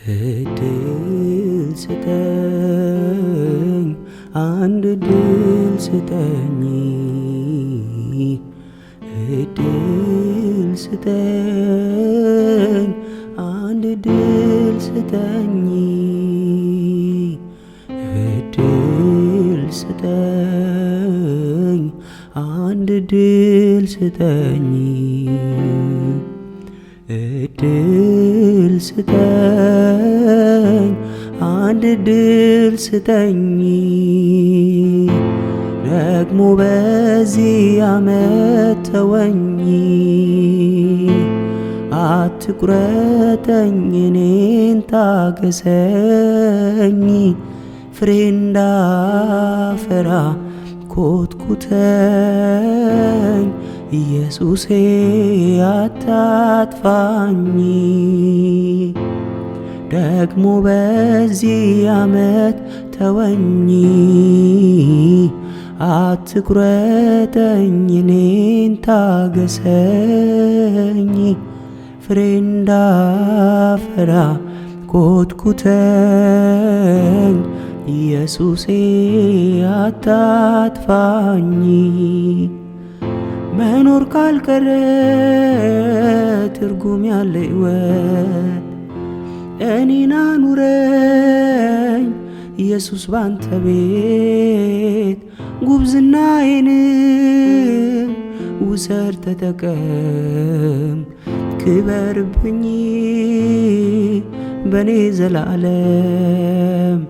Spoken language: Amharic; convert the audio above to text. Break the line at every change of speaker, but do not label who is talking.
እድል ስጠኝ አንድ እድል ስጠኝ እድል ስጠኝ አንድ እድል ስጠኝ እድል ስጠኝ አንድ እድል ስጠኝ እድል ስጠኝ አንድ እድል ስጠኝ ደግሞ በዚህ ዓመት ተወኝ አትቁረጠኝ እኔን ታገሰኝ ፍሬ እንዳፈራ ኮትኩተኝ ኢየሱሴ አታጥፋኝ ደግሞ በዚህ ዓመት ተወኝ አትቁረጠኝ እኔን ታገሰኝ ፍሬ እንዳፈራ ኮትኩተኝ ኢየሱሴ አታጥፋኝ መኖር ካልቀረ ትርጉም ያለ ሕይወት እኔን አኑረኝ ኢየሱስ ባንተ ቤት ጉብዝናዬንም ውሰድ ተጠቀም ክበርብኝ በኔ ዘላለም